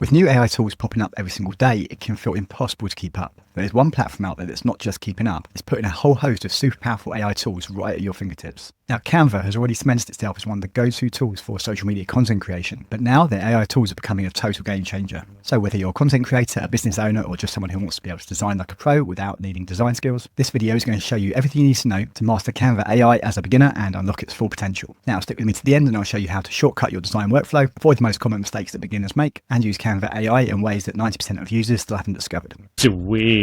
With new AI tools popping up every single day, it can feel impossible to keep up. But there's one platform out there that's not just keeping up, it's putting a whole host of super powerful AI tools right at your fingertips. Now, Canva has already cemented itself as one of the go-to tools for social media content creation, but now their AI tools are becoming a total game changer. So whether you're a content creator, a business owner, or just someone who wants to be able to design like a pro without needing design skills, this video is going to show you everything you need to know to master Canva AI as a beginner and unlock its full potential. Now, stick with me to the end and I'll show you how to shortcut your design workflow, avoid the most common mistakes that beginners make, and use Canva AI in ways that 90% of users still haven't discovered. Sweet.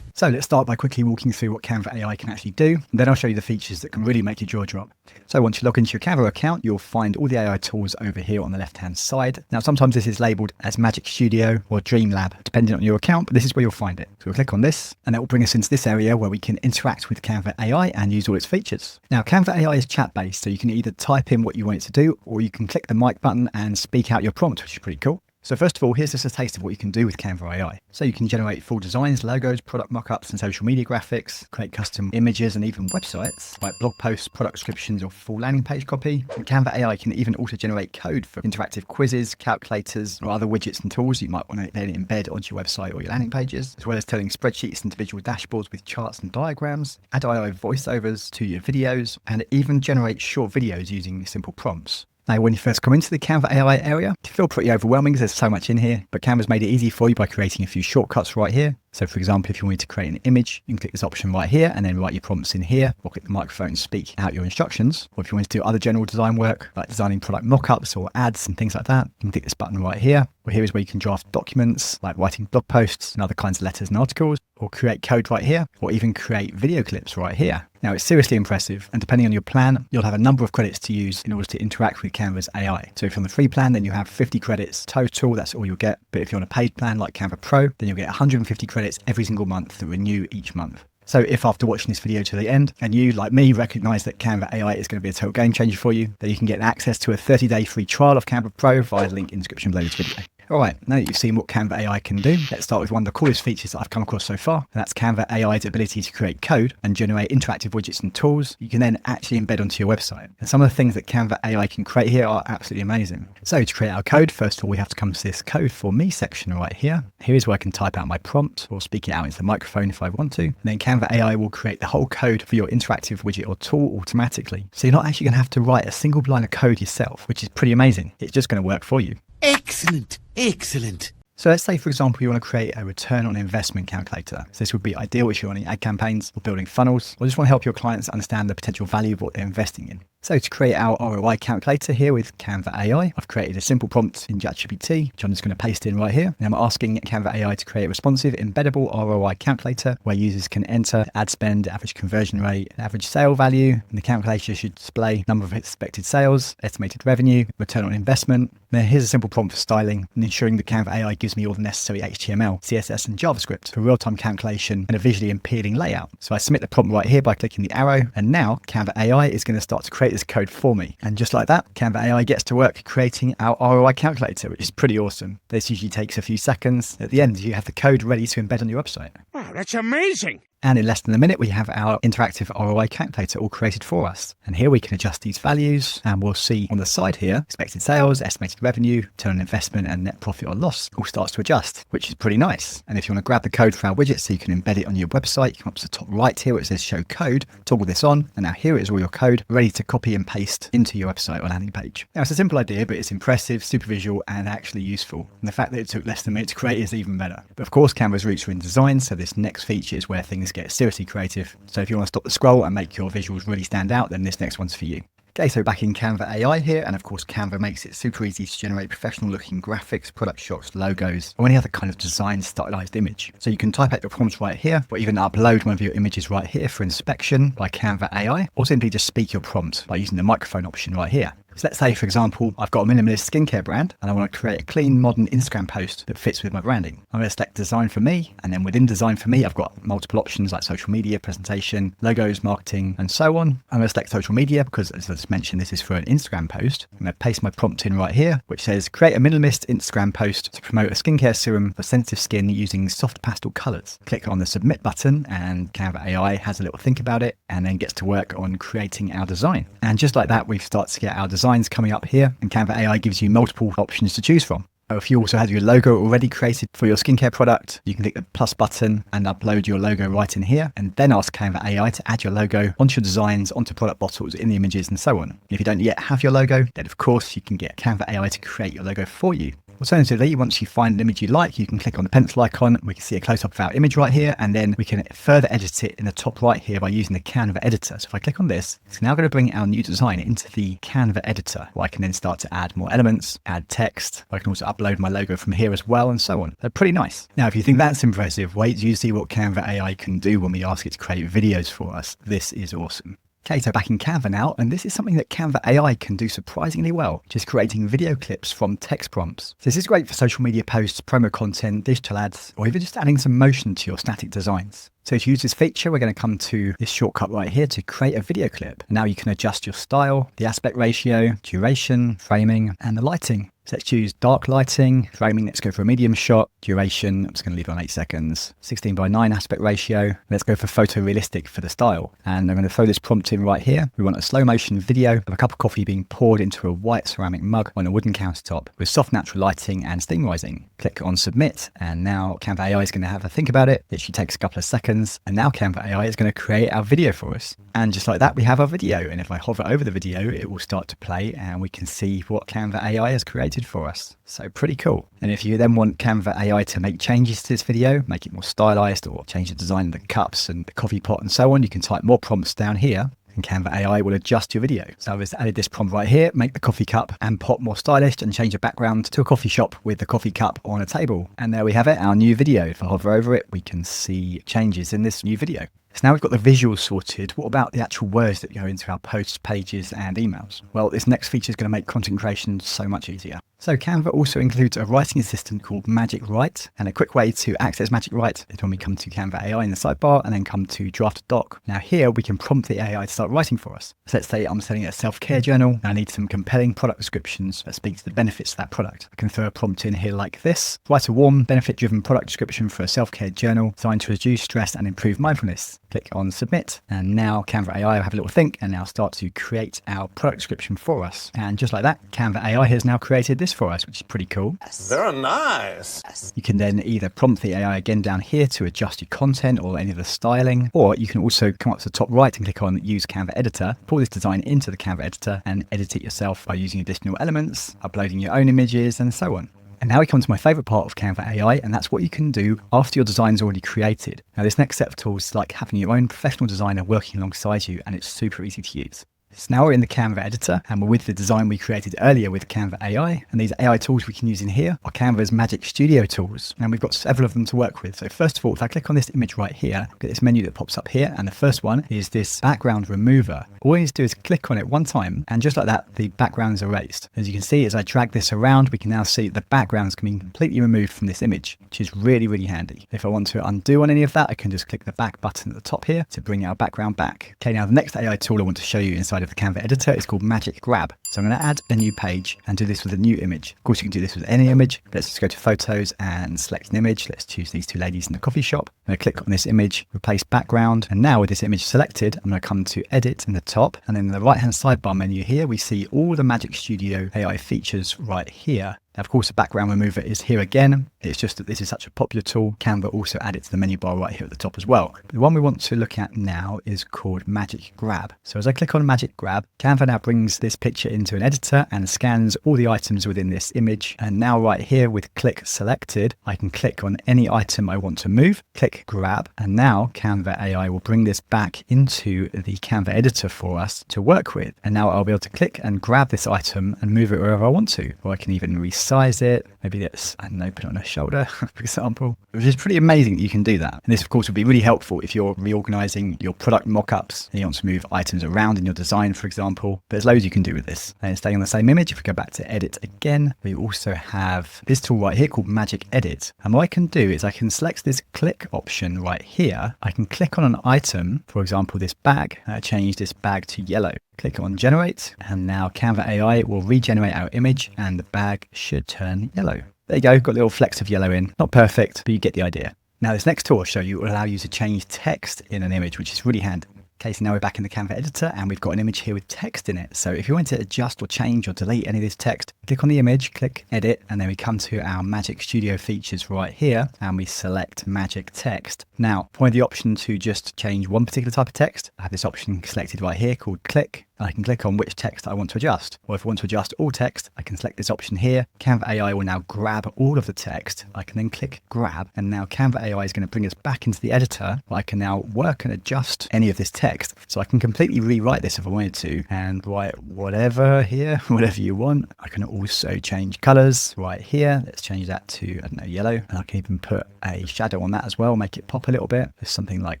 So let's start by quickly walking through what Canva AI can actually do, and then I'll show you the features that can really make your jaw drop. So once you log into your Canva account, you'll find all the AI tools over here on the left-hand side. Now, sometimes this is labeled as Magic Studio or Dream Lab, depending on your account, but this is where you'll find it. So we'll click on this, and that will bring us into this area where we can interact with Canva AI and use all its features. Now, Canva AI is chat-based, so you can either type in what you want it to do, or you can click the mic button and speak out your prompt, which is pretty cool. So first of all, here's just a taste of what you can do with Canva AI. So you can generate full designs, logos, product mockups, and social media graphics, create custom images and even websites, like blog posts, product descriptions, or full landing page copy. And Canva AI can even auto-generate code for interactive quizzes, calculators, or other widgets and tools you might want to then embed onto your website or your landing pages, as well as turning spreadsheets into visual dashboards with charts and diagrams, add AI voiceovers to your videos, and even generate short videos using simple prompts. Now, when you first come into the Canva AI area, it can feel pretty overwhelming because there's so much in here, but Canva's made it easy for you by creating a few shortcuts right here. So for example, if you wanted to create an image, you can click this option right here and then write your prompts in here, or click the microphone and speak out your instructions. Or if you want to do other general design work, like designing product mockups or ads and things like that, you can click this button right here. Or here is where you can draft documents, like writing blog posts and other kinds of letters and articles, or create code right here, or even create video clips right here. Now, it's seriously impressive, and depending on your plan, you'll have a number of credits to use in order to interact with Canva's AI. So if you're on the free plan, then you have 50 credits total, that's all you'll get. But if you're on a paid plan like Canva Pro, then you'll get 150 credits every single month that renew each month. So if after watching this video to the end, and you, like me, recognize that Canva AI is going to be a total game changer for you, then you can get access to a 30-day free trial of Canva Pro via the link in the description below this video. All right, now that you've seen what Canva AI can do, let's start with one of the coolest features that I've come across so far, and that's Canva AI's ability to create code and generate interactive widgets and tools you can then actually embed onto your website. And some of the things that Canva AI can create here are absolutely amazing. So to create our code, first of all, we have to come to this code for me section right here. Here is where I can type out my prompt or speak it out into the microphone if I want to. And then Canva AI will create the whole code for your interactive widget or tool automatically. So you're not actually going to have to write a single line of code yourself, which is pretty amazing. It's just going to work for you. Excellent. Excellent. So let's say, for example, you want to create a return on investment calculator. So this would be ideal if you're running ad campaigns or building funnels, or just want to help your clients understand the potential value of what they're investing in. So to create our ROI calculator here with Canva AI, I've created a simple prompt in ChatGPT, which I'm just going to paste in right here. And I'm asking Canva AI to create a responsive, embeddable ROI calculator where users can enter ad spend, average conversion rate, average sale value, and the calculator should display number of expected sales, estimated revenue, return on investment. Now here's a simple prompt for styling and ensuring that Canva AI gives me all the necessary HTML, CSS, and JavaScript for real-time calculation and a visually appealing layout. So I submit the prompt right here by clicking the arrow, and now Canva AI is going to start to create this code for me. And just like that, Canva AI gets to work creating our ROI calculator, which is pretty awesome. This usually takes a few seconds. At the end, you have the code ready to embed on your website. Wow, that's amazing. And in less than a minute, we have our interactive ROI calculator all created for us. And here we can adjust these values, and we'll see on the side here, expected sales, estimated revenue, return on investment, and net profit or loss all starts to adjust, which is pretty nice. And if you want to grab the code for our widget so you can embed it on your website, you come up to the top right here where it says show code, toggle this on, and now here is all your code ready to copy and paste into your website or landing page. Now it's a simple idea, but it's impressive, super visual, and actually useful. And the fact that it took less than a minute to create is even better. But of course, Canva's roots are in design, so this next feature is where things get seriously creative. So if you want to stop the scroll and make your visuals really stand out, then this next one's for you. Okay, so back in Canva AI here, and of course Canva makes it super easy to generate professional looking graphics, product shots, logos, or any other kind of design stylized image. So you can type out your prompts right here, or even upload one of your images right here for inspection by Canva AI, or simply just speak your prompt by using the microphone option right here. So let's say, for example, I've got a minimalist skincare brand and I want to create a clean, modern Instagram post that fits with my branding. I'm going to select design for me, and then within design for me, I've got multiple options like social media, presentation, logos, marketing, and so on. I'm going to select social media because, as I just mentioned, this is for an Instagram post. I'm going to paste my prompt in right here, which says create a minimalist Instagram post to promote a skincare serum for sensitive skin using soft pastel colors. Click on the submit button and Canva AI has a little think about it and then gets to work on creating our design. And just like that, we've started to get our designs coming up here, and Canva AI gives you multiple options to choose from. Or if you also have your logo already created for your skincare product, you can click the plus button and upload your logo right in here, and then ask Canva AI to add your logo onto your designs, onto product bottles, in the images, and so on. And if you don't yet have your logo, then of course you can get Canva AI to create your logo for you. Alternatively, once you find an image you like, you can click on the pencil icon. We can see a close-up of our image right here, and then we can further edit it in the top right here by using the Canva editor. So if I click on this, it's now going to bring our new design into the Canva editor, where I can then start to add more elements, add text. I can also upload my logo from here as well, and so on. They're pretty nice. Now, if you think that's impressive, wait till you see what Canva AI can do when we ask it to create videos for us. This is awesome. Okay, so back in Canva now, and this is something that Canva AI can do surprisingly well, which is creating video clips from text prompts. So this is great for social media posts, promo content, digital ads, or even just adding some motion to your static designs. So to use this feature, we're going to come to this shortcut right here to create a video clip. Now you can adjust your style, the aspect ratio, duration, framing, and the lighting. So let's choose dark lighting, framing, let's go for a medium shot, duration, I'm just going to leave it on 8 seconds, 16:9 aspect ratio, let's go for photorealistic for the style. And I'm going to throw this prompt in right here. We want a slow motion video of a cup of coffee being poured into a white ceramic mug on a wooden countertop with soft natural lighting and steam rising. Click on submit, and now Canva AI is going to have a think about it. It actually takes a couple of seconds, and now Canva AI is going to create our video for us. And just like that, we have our video. And if I hover over the video, it will start to play, and we can see what Canva AI has created for us. So pretty cool. And if you then want Canva AI to make changes to this video, make it more stylized, or change the design of the cups and the coffee pot and so on, you can type more prompts down here, and Canva AI will adjust your video. So I've just added this prompt right here: make the coffee cup and pot more stylish, and change the background to a coffee shop with the coffee cup on a table. And there we have it, our new video. If I hover over it, we can see changes in this new video. So now we've got the visuals sorted. What about the actual words that go into our posts, pages, and emails? Well, this next feature is going to make content creation so much easier. So Canva also includes a writing assistant called Magic Write, and a quick way to access Magic Write is when we come to Canva AI in the sidebar and then come to Draft a Doc. Now here we can prompt the AI to start writing for us. So let's say I'm setting a self-care journal, and I need some compelling product descriptions that speak to the benefits of that product. I can throw a prompt in here like this: write a warm, benefit-driven product description for a self-care journal designed to reduce stress and improve mindfulness. Click on submit, and now Canva AI will have a little think and now start to create our product description for us. And just like that, Canva AI has now created this for us, which is pretty cool. Very nice. You can then either prompt the AI again down here to adjust your content or any of the styling, or you can also come up to the top right and click on use Canva editor, pull this design into the Canva editor and edit it yourself by using additional elements, uploading your own images, and so on. And now we come to my favorite part of Canva AI, and that's what you can do after your design's already created. Now this next set of tools is like having your own professional designer working alongside you, and it's super easy to use. So now we're in the Canva editor, and we're with the design we created earlier with Canva AI. And these AI tools we can use in here are Canva's Magic Studio tools. And we've got several of them to work with. So first of all, if I click on this image right here, get this menu that pops up here. And the first one is this background remover. All we need to do is click on it one time, and just like that, the background is erased. As you can see, as I drag this around, we can now see the backgrounds can be completely removed from this image, which is really, really handy. If I want to undo on any of that, I can just click the back button at the top here to bring our background back. Okay, now the next AI tool I want to show you inside of the Canva editor is called Magic Grab. So I'm going to add a new page and do this with a new image. Of course, you can do this with any image. Let's just go to photos and select an image. Let's choose these two ladies in the coffee shop. I'm going to click on this image, replace background. And now with this image selected, I'm going to come to edit in the top. And then in the right hand sidebar menu here, we see all the Magic Studio AI features right here. Now, of course, the background remover is here again. It's just that this is such a popular tool. Canva also added it to the menu bar right here at the top as well. But the one we want to look at now is called Magic Grab. So as I click on Magic Grab, Canva now brings this picture into an editor and scans all the items within this image. And now right here with click selected, I can click on any item I want to move, click grab, and now Canva AI will bring this back into the Canva editor for us to work with. And now I'll be able to click and grab this item and move it wherever I want to, or I can even resize it. Maybe let's, I don't know, put it on a shoulder, for example, which is pretty amazing that you can do that. And this, of course, would be really helpful if you're reorganizing your product mockups and you want to move items around in your design, for example. But there's loads you can do with this. And staying on the same image, if we go back to edit again, we also have this tool right here called Magic Edit. And what I can do is I can select this click option right here. I can click on an item, for example, this bag, change this bag to yellow. Click on generate, and now Canva AI will regenerate our image and the bag should turn yellow. There you go, got a little flecks of yellow in. Not perfect, but you get the idea. Now this next tool I'll show you will allow you to change text in an image, which is really handy. Okay, so now we're back in the Canva editor and we've got an image here with text in it. So if you want to adjust or change or delete any of this text, click on the image, click edit, and then we come to our Magic Studio features right here and we select Magic Text. Now, if I want the option to just change one particular type of text, I have this option selected right here called click. I can click on which text I want to adjust. Or if I want to adjust all text, I can select this option here. Canva AI will now grab all of the text. I can then click grab, and now Canva AI is going to bring us back into the editor. I can now work and adjust any of this text. So I can completely rewrite this if I wanted to and write whatever here, whatever you want. I can also change colors right here. Let's change that to, I don't know, yellow. And I can even put a shadow on that as well, make it pop a little bit, just something like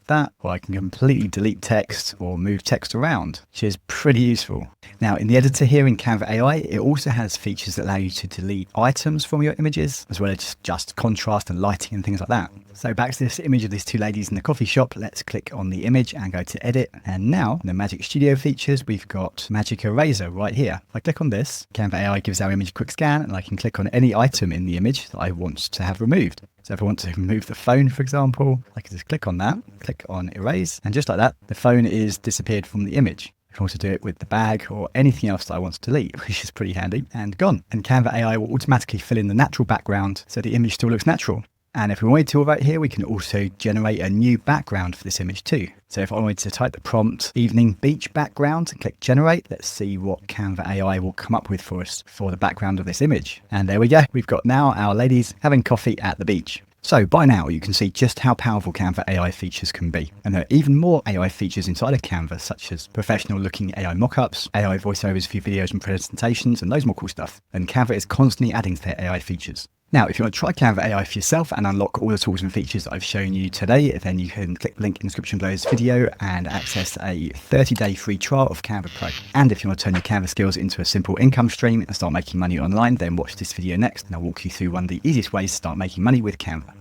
that. Or I can completely delete text or move text around, which is pretty useful. Now in the editor here in Canva AI, it also has features that allow you to delete items from your images, as well as just contrast and lighting and things like that. So back to this image of these two ladies in the coffee shop, let's click on the image and go to edit. And now in the Magic Studio features, we've got Magic Eraser right here. If I click on this, Canva AI gives our image a quick scan and I can click on any item in the image that I want to have removed. So if I want to remove the phone, for example, I can just click on that, click on erase, and just like that, the phone is disappeared from the image. If I want to do it with the bag or anything else that I want to delete, which is pretty handy, and gone. And Canva AI will automatically fill in the natural background so the image still looks natural. And if we wanted to right here, we can also generate a new background for this image too. So if I wanted to type the prompt evening beach background and click generate, let's see what Canva AI will come up with for us for the background of this image. And there we go. We've got now our ladies having coffee at the beach. So by now you can see just how powerful Canva AI features can be. And there are even more AI features inside of Canva, such as professional looking AI mockups, AI voiceovers for your videos and presentations, and loads more cool stuff. And Canva is constantly adding to their AI features. Now, if you want to try Canva AI for yourself and unlock all the tools and features that I've shown you today, then you can click the link in the description below this video and access a 30-day free trial of Canva Pro. And if you want to turn your Canva skills into a simple income stream and start making money online, then watch this video next and I'll walk you through one of the easiest ways to start making money with Canva.